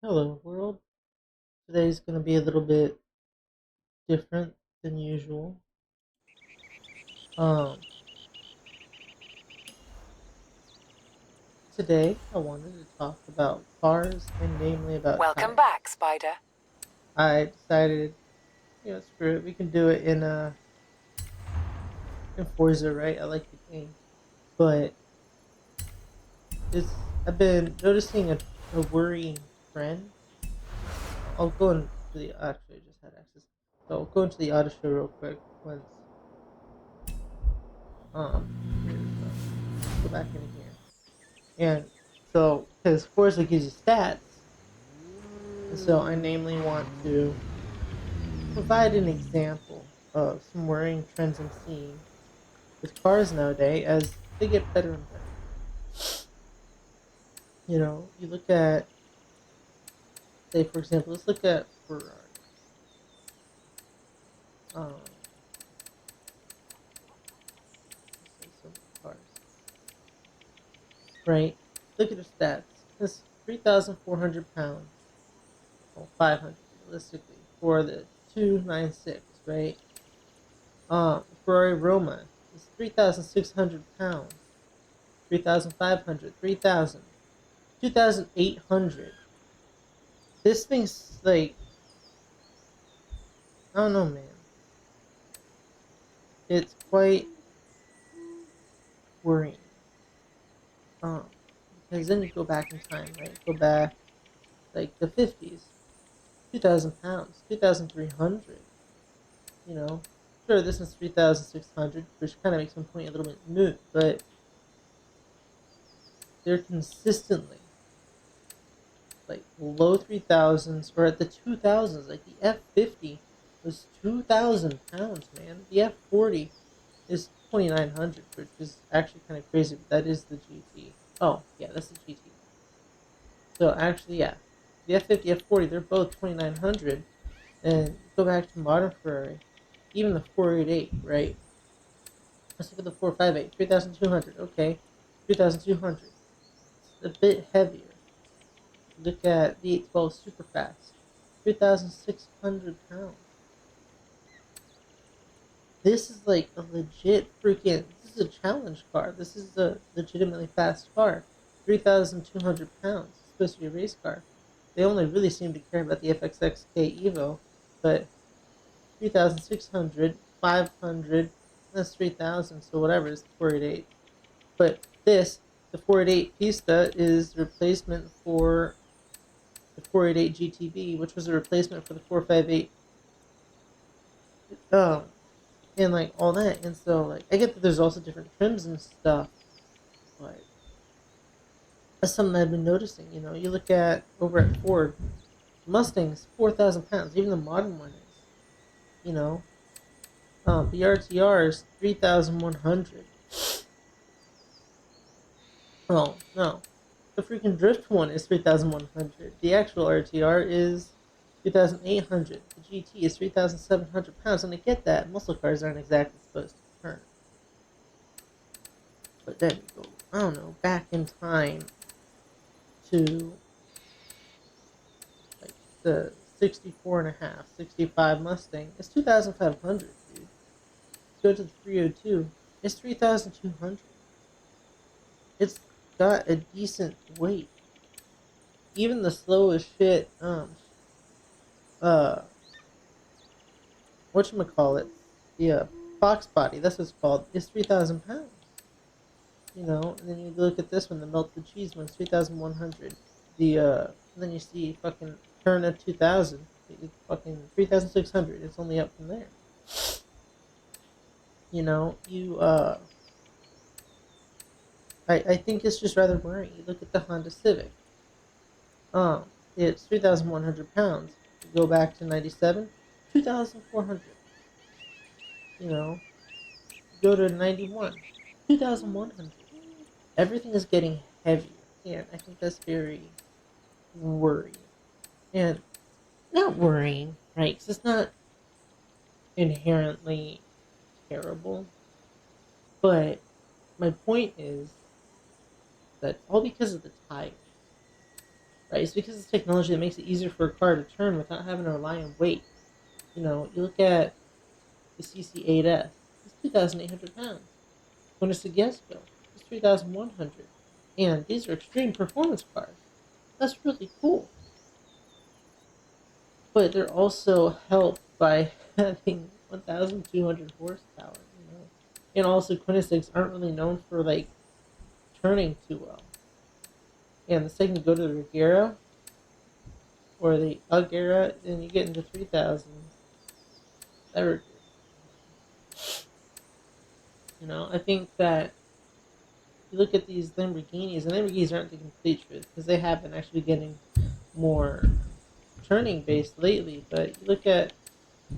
Hello, world. Today's going to be a little bit different than usual. Um, Today I wanted to talk about cars and namely about Welcome tires. back, Spider. I decided, screw it. We can do it in Forza, right? I like the game, but it's I've been noticing a worrying trend. I'll go into the actually I just had access, so I'll go into the auto show real quick once. Here's, go back in here. And so, because Forza gives you stats, and so I namely want to provide an example of some worrying trends I'm seeing with cars nowadays as they get better and better. You look at, say, for example, let's look at Ferrari. Um, let's say some cars, right? Look at their stats. It's 3,400 pounds, well, 500 realistically, for the 296, right? Ferrari Roma is 3,600 pounds, 3,500, 3,000, 2,800. This thing's like, I don't know, man. It's quite worrying. Um, because then you go back in time, right? Go back like the 50s, 2,000 pounds, 2,300. You know, sure, this is 3,600, which kind of makes my point a little bit moot, but they're consistently like low 3,000s or at the 2,000s. Like the F50 was 2,000 pounds, man. The F40 is 2,900, which is actually kind of crazy, but that is the GT. Oh, yeah, that's the GT. So actually, yeah, the F50, F40, they're both 2,900. And go back to modern Ferrari, even the 488, right? Let's look at the 458, 3,200. Okay, 3,200. It's a bit heavier. Look at the 812 Superfast, 3,600 pounds. This is like a legit freaking. This is a challenge car. This is a legitimately fast car. 3,200 pounds. It's supposed to be a race car. They only really seem to care about the FXXK Evo, but 3,600, 500, that's 3,000, so whatever, it's 488. But this, the 488 Pista, is replacement for the 488 GTB, which was a replacement for the 458 um, and like all that. And so like I get that there's also different trims and stuff, but that's something I've been noticing. You look at over at Ford, Mustang's 4,000 pounds. Even the modern one is. You know, the RTR is 3,100. Oh no, the freaking drift one is 3,100. The actual RTR is 3,800. The GT is 3,700 pounds. And I get that muscle cars aren't exactly supposed to turn, but then you go, I don't know, back in time to like the 64 and a half, 65 Mustang. It's 2,500, dude. Go to the 302. It's 3,200. It's got a decent weight. Even the slowest shit, uh, whatchamacallit, the Fox body, that's what it's called, is 3,000 pounds. And then you look at this one, the melted cheese one's 3,100. And then you see fucking turn of 2,000, it's fucking 3,600. It's only up from there. I think it's just rather worrying. You look at the Honda Civic. Um, it's 3,100 pounds. You go back to 97, 2,400. You know, you go to 91, 2,100. Everything is getting heavier, and I think that's very worrying. And not worrying, right? Because it's not inherently terrible. But my point is that all because of the tires. right? It's because it's technology that makes it easier for a car to turn without having to rely on weight. You know, you look at the CC8S, it's 2,800 pounds. When it's a Gesco, it's 3,100. And these are extreme performance cars. That's really cool. But they're also helped by having 1,200 horsepower, you know. And also, Quintessex aren't really known for like turning too well. And the second you go to the Regera or the Agera, then you get into 3,000s. That Regera, you know, I think that you look at these Lamborghinis, and Lamborghinis aren't the complete truth because they have been actually getting more turning based lately. But you look at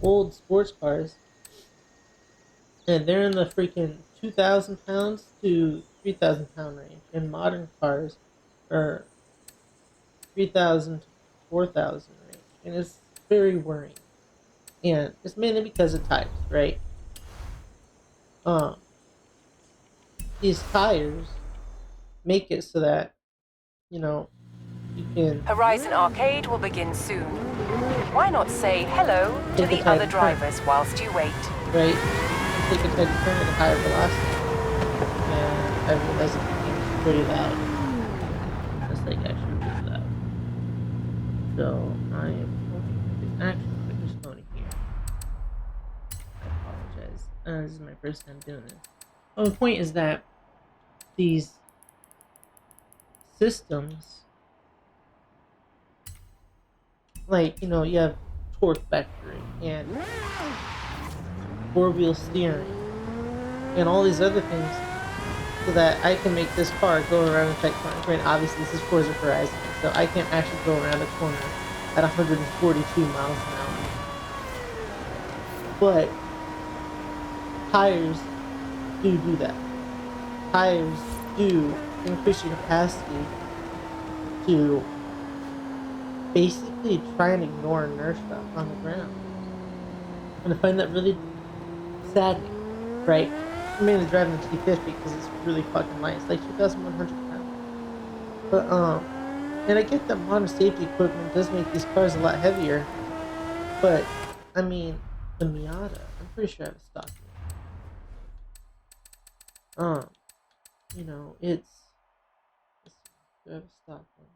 old sports cars, and they're in the freaking 2,000 pounds to 3,000 pound range, and modern cars are 3,000 to 4,000 range, and it's very worrying. And it's mainly because of tires, right? Um, these tires make it so that you know you can Horizon Arcade will begin soon. Why not say hello to take a the tighter other turn, drivers whilst you wait? right? You take a tighter turn at a higher velocity, and I realize it becomes pretty loud. It's like actually really loud. So I am hoping I can actually put this phone here. I apologize. This is my first time doing this. Well, the point is that these systems, like, you know, you have torque vectoring and four-wheel steering and all these other things so that I can make this car go around a tight corner. Granted, obviously this is Forza Horizon, so I can't actually go around a corner at 142 miles an hour. But tires do that. Tires do increase your capacity to basically try and ignore inertia on the ground. And I find that really saddening, right? I'm mainly driving the T50 because it's really fucking light. It's like 2,100 pounds. But, and I get that modern safety equipment does make these cars a lot heavier. But, I mean, the Miata, I'm pretty sure I have a stock Miata. You know, it's, do I have a stock one?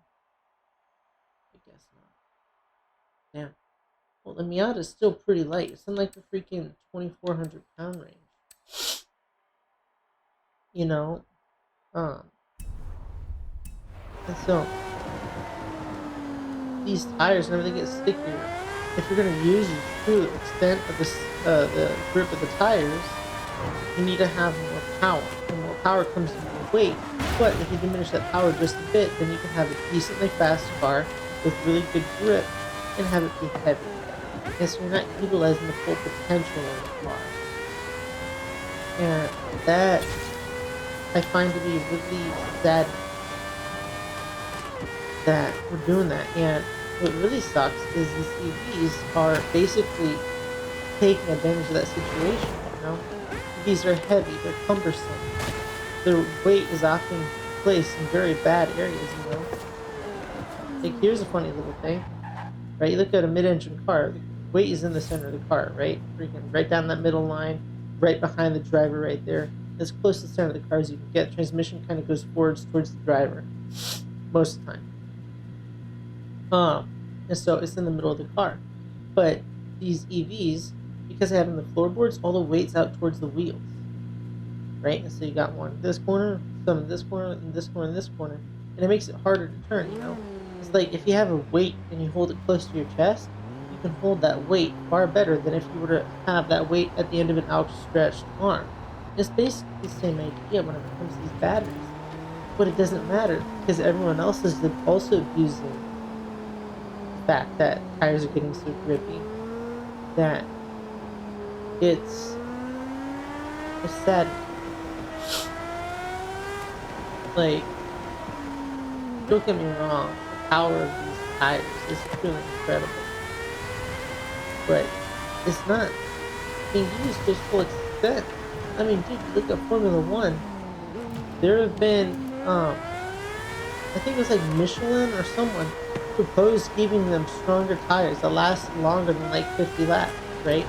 I guess not. Damn. Well, the Miata is still pretty light. It's in like the freaking 2,400 pound range. You know? Um, and so, these tires, whenever they get stickier, if you're going to use the true extent of this, the grip of the tires, you need to have more power. And more power comes from more weight. But if you diminish that power just a bit, then you can have a decently fast car with really good grip and have it be heavy. And so you're not utilizing the full potential of the car. And that I find to be really sad that we're doing that. And what really sucks is these EVs are basically taking advantage of that situation, you know? EVs are heavy, they're cumbersome, their weight is often placed in very bad areas, you know? Like, here's a funny little thing, right? You look at a mid-engine car, the weight is in the center of the car, right? Freaking right down that middle line, right behind the driver right there. As close to the center of the car as you can get. Transmission kind of goes forwards towards the driver most of the time. And so it's in the middle of the car. But these EVs, because they have in the floorboards, all the weight's out towards the wheels. Right? And so you got one in this corner, some in this corner, and this corner, and this corner. And it makes it harder to turn, you know? It's like if you have a weight and you hold it close to your chest, you can hold that weight far better than if you were to have that weight at the end of an outstretched arm. It's basically the same idea when it comes to these batteries. But it doesn't matter because everyone else is also abusing the fact that tires are getting so grippy that it's sad. Like, don't get me wrong, the power of these tires is truly incredible. But it's not being used to its full extent. I mean, dude, look at Formula One. There have been I think it was like Michelin or someone proposed giving them stronger tires that last longer than like 50 laps, right?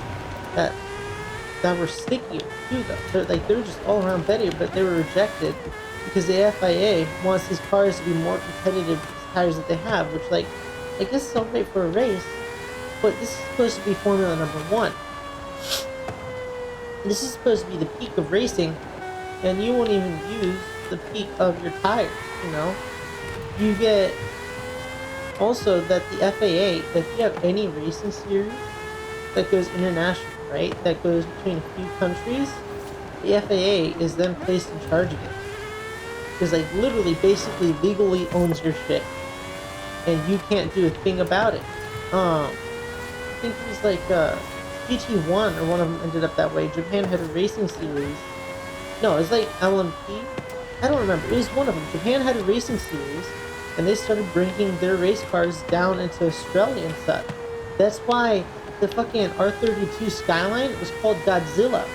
That that were stickier too, though. They're just all around better, but they were rejected because the FIA wants these cars to be more competitive with the tires that they have, which like I guess is all right for a race, but this is supposed to be Formula number one. This is supposed to be the peak of racing, and you won't even use the peak of your tires. You know, you get also that the FAA, if you have any racing series that goes international, right, that goes between a few countries, the FAA is then placed in charge of it. Because, like, literally, basically, legally owns your shit. And you can't do a thing about it. I think it was like, GT1 or one of them ended up that way. Japan had a racing series. No, it was like LMP. I don't remember. It was one of them. Japan had a racing series, and they started bringing their race cars down into Australia and such. That's why the fucking R32 Skyline was called Godzilla.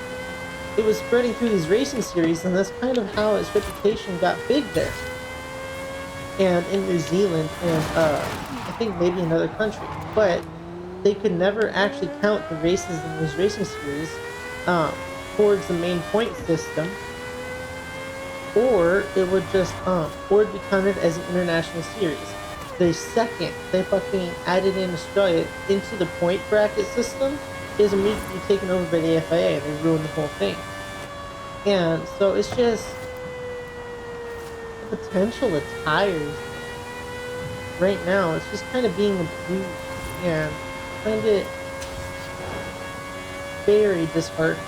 It was spreading through these racing series, and that's kind of how its reputation got big there. And in New Zealand, and I think maybe another country. But they could never actually count the races in those racing series um, towards the main point system, or it would just or it'd be counted as an international series. The second they fucking added in Australia into the point bracket system, is immediately taken over by the FIA, and they ruined the whole thing. And so it's just the potential of tires right now. It's just kind of being abused, and I find it very disheartening.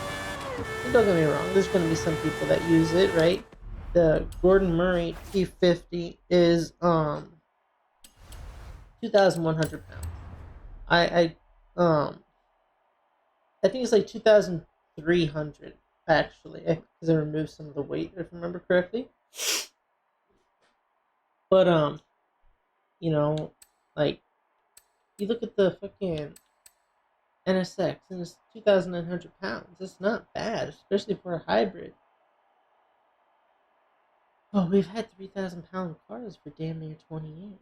And don't get me wrong, there's going to be some people that use it, right? The Gordon Murray T50 is 2,100 pounds. I I think it's like 2,300 actually, because I removed some of the weight, if I remember correctly. But you know, like you look at the fucking NSX and it's 2,900 pounds. It's not bad, especially for a hybrid. Oh, we've had 3,000 pound cars for damn near 20 years,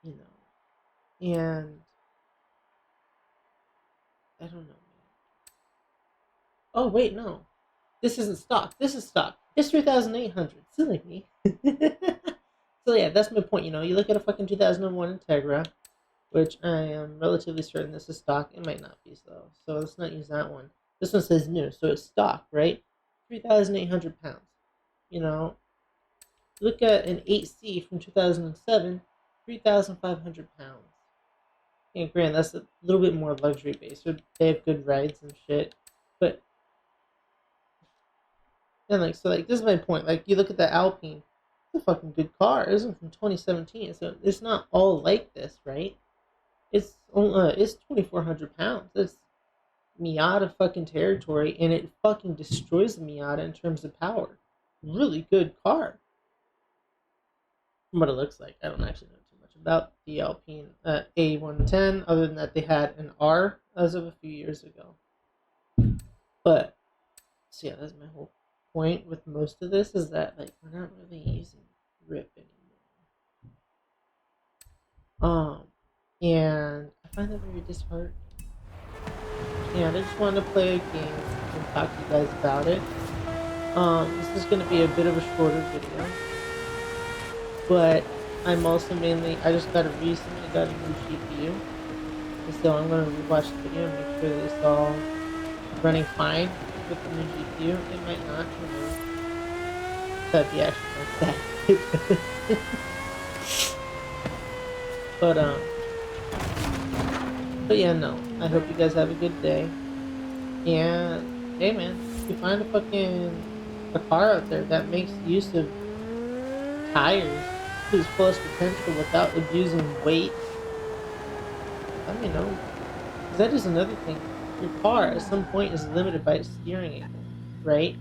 you know, and I don't know, man. Oh wait, no, this isn't stock. This is stock. It's 3,800. Silly me. So yeah, that's my point. You know, you look at a fucking 2001 Integra, which I am relatively certain this is stock. It might not be so. So let's not use that one. This one says new, so it's stock, right? 3,800 pounds. You know, look at an 8C from 2007, 3,500 pounds. And granted, that's a little bit more luxury based. So they have good rides and shit. But and like so, like this is my point. Like you look at the Alpine, it's a fucking good car. It isn't from 2017, so it's not all like this, right? It's 2,400 pounds. It's Miata fucking territory, and it fucking destroys the Miata in terms of power. Really good car. From what it looks like, I don't actually know too much about the Alpine A110, other than that they had an R as of a few years ago. But so yeah, that's my whole point with most of this is that like we're not really using grip anymore. And I find that very disheartening. And I just wanted to play a game and talk to you guys about it. This is going to be a bit of a shorter video, but I'm also I just recently got a new GPU, so I'm going to rewatch the video and make sure that it's all running fine with the new GPU. It might not, you know. That'd be actually not sad. but But yeah, no. I hope you guys have a good day. And hey, man, if you find a car out there that makes use of tires to its fullest potential without abusing weight, let me know. 'Cause that is another thing. Your car at some point is limited by its steering angle, right?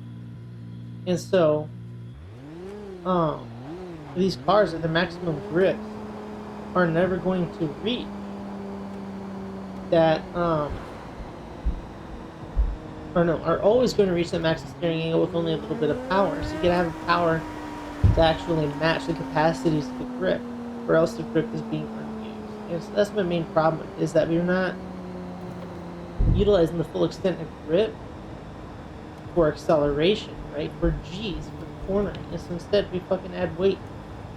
And so, um, these cars at the maximum grips are never going to reach that or no, are always going to reach the maximum steering angle with only a little bit of power. So you gotta have power to actually match the capacities of the grip, or else the grip is being unused. And so that's my main problem, is that we're not utilizing the full extent of grip for acceleration, right? For G's, for cornering. And so instead we fucking add weight.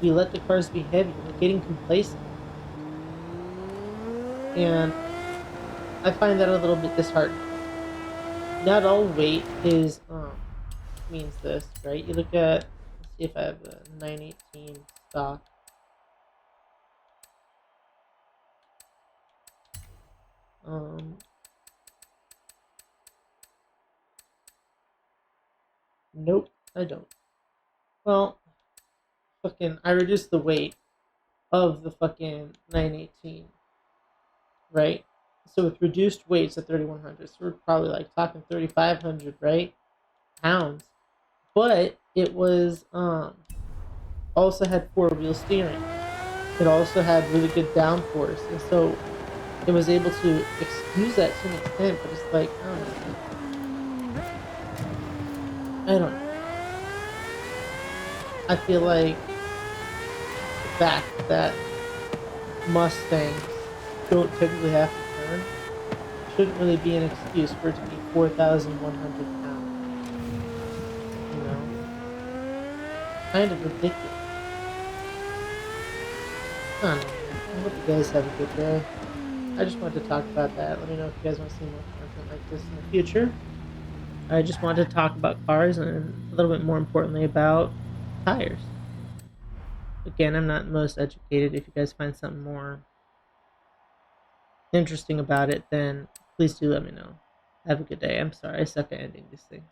We let the cars be heavy. We're getting complacent. And I find that a little bit disheartening. Not all weight is means this, right? You look at, let's see if I have a 918 stock. Um, nope, I don't. Well, fucking, I reduced the weight of the fucking 918, right? So with reduced weights at 3100, so we're probably like talking 3500, right? Pounds. But it was also had four-wheel steering. It also had really good downforce, and so it was able to excuse that to an extent. But it's like, I don't know. I don't know. I feel like the fact that Mustangs don't typically have to turn shouldn't really be an excuse for it to be 4,100 pounds. You know, kind of ridiculous. I don't know, man. I hope you guys have a good day. I just wanted to talk about that. Let me know if you guys want to see more content like this in the future. I just wanted to talk about cars and a little bit more importantly about tires. Again, I'm not the most educated. If you guys find something more interesting about it, then please do let me know. Have a good day. I'm sorry, I suck at ending these things.